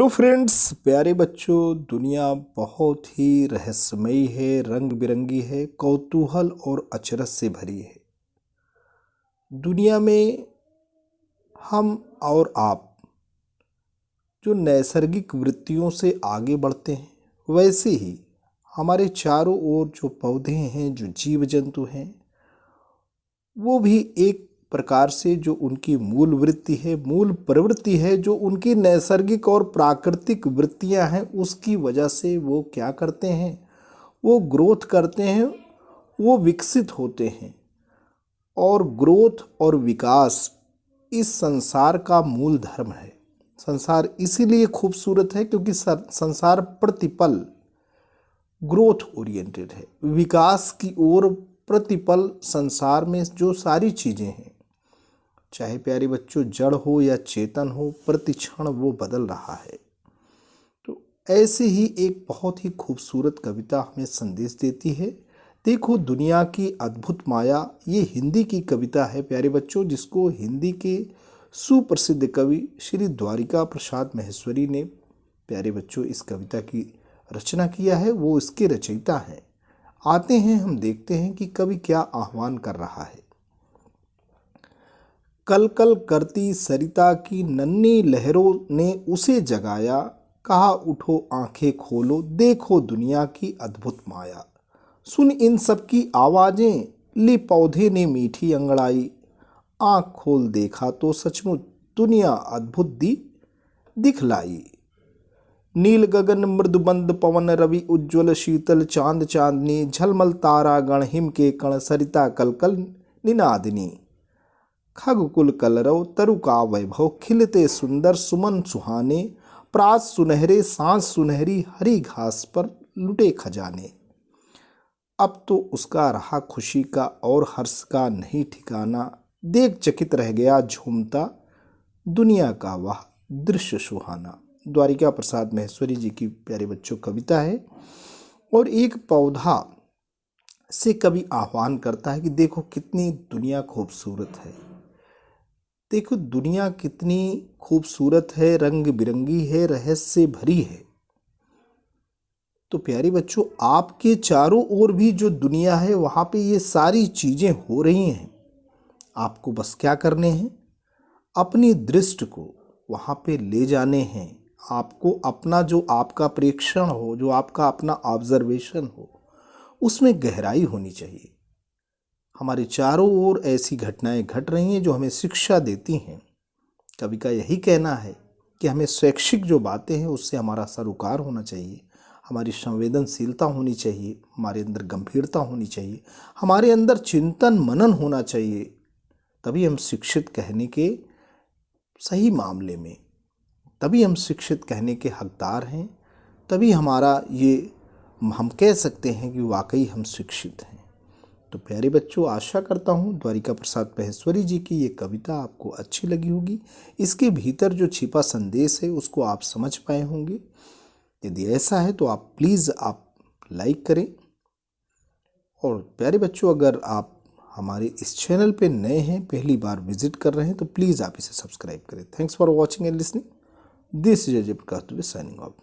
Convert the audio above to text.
Hello friends, प्यारे बच्चों। दुनिया बहुत ही रहस्यमयी है, रंग बिरंगी है, कौतूहल और अचरज से भरी है। दुनिया में हम और आप जो नैसर्गिक वृत्तियों से आगे बढ़ते हैं, वैसे ही हमारे चारों ओर जो पौधे हैं, जो जीव जंतु हैं, वो भी एक प्रकार से जो उनकी मूल वृत्ति है, मूल प्रवृत्ति है, जो उनकी नैसर्गिक और प्राकृतिक वृत्तियां हैं, उसकी वजह से वो क्या करते हैं, वो ग्रोथ करते हैं, वो विकसित होते हैं। और ग्रोथ और विकास इस संसार का मूल धर्म है। संसार इसीलिए खूबसूरत है क्योंकि संसार प्रतिपल ग्रोथ ओरिएंटेड है, विकास की ओर प्रतिपल। संसार में जो सारी चीज़ें हैं, चाहे प्यारे बच्चों जड़ हो या चेतन हो, प्रतिक्षण वो बदल रहा है। तो ऐसे ही एक बहुत ही खूबसूरत कविता हमें संदेश देती है। देखो दुनिया की अद्भुत माया, ये हिंदी की कविता है प्यारे बच्चों, जिसको हिंदी के सुप्रसिद्ध कवि श्री द्वारिका प्रसाद महेश्वरी ने प्यारे बच्चों इस कविता की रचना किया है। वो इसके रचयिता हैं। आते हैं, हम देखते हैं कि कवि क्या आह्वान कर रहा है। कल कल करती सरिता की नन्ही लहरों ने उसे जगाया, कहा उठो आंखें खोलो, देखो दुनिया की अद्भुत माया। सुन इन सब की आवाजें, ली पौधे ने मीठी अंगड़ाई, आंख खोल देखा तो सचमुच दुनिया अद्भुत दिखलाई। नील गगन मृदुबंद पवन रवि उज्ज्वल शीतल चांद चांदनी, झलमल तारा गण हिम के कण सरिता कलकल निनादिनी। खगकुल कलरव तरु का वैभव, खिलते सुंदर सुमन सुहाने, प्रात सुनहरे सांझ सुनहरी, हरी घास पर लुटे खजाने। अब तो उसका रहा खुशी का और हर्ष का नहीं ठिकाना, देख चकित रह गया झूमता दुनिया का वह दृश्य सुहाना। द्वारिका प्रसाद महेश्वरी जी की प्यारे बच्चों कविता है। और एक पौधा से कवि आह्वान करता है कि देखो कितनी दुनिया खूबसूरत है, देखो दुनिया कितनी खूबसूरत है, रंग बिरंगी है, रहस्य से भरी है। तो प्यारे बच्चों, आपके चारों ओर भी जो दुनिया है, वहाँ पे ये सारी चीज़ें हो रही हैं। आपको बस क्या करने हैं, अपनी दृष्टि को वहाँ पे ले जाने हैं। आपको अपना जो आपका प्रेक्षण हो, जो आपका अपना ऑब्जर्वेशन हो, उसमें गहराई होनी चाहिए। हमारे चारों ओर ऐसी घटनाएं घट रही हैं जो हमें शिक्षा देती हैं। कवि का यही कहना है कि हमें शैक्षिक जो बातें हैं उससे हमारा सरोकार होना चाहिए, हमारी संवेदनशीलता होनी चाहिए, हमारे अंदर गंभीरता होनी चाहिए, हमारे अंदर चिंतन मनन होना चाहिए। तभी हम शिक्षित कहने के सही मामले में, तभी हम शिक्षित कहने के हकदार हैं। तभी हमारा ये हम कह सकते हैं कि वाकई हम शिक्षित हैं। तो प्यारे बच्चों, आशा करता हूँ द्वारिका प्रसाद महेश्वरी जी की ये कविता आपको अच्छी लगी होगी। इसके भीतर जो छिपा संदेश है उसको आप समझ पाए होंगे। यदि ऐसा है तो आप प्लीज़ आप लाइक करें। और प्यारे बच्चों, अगर आप हमारे इस चैनल पे नए हैं, पहली बार विजिट कर रहे हैं, तो प्लीज़ आप इसे सब्सक्राइब करें। Thanks for watching and listening. This is Ajay Prakash Dubey signing off.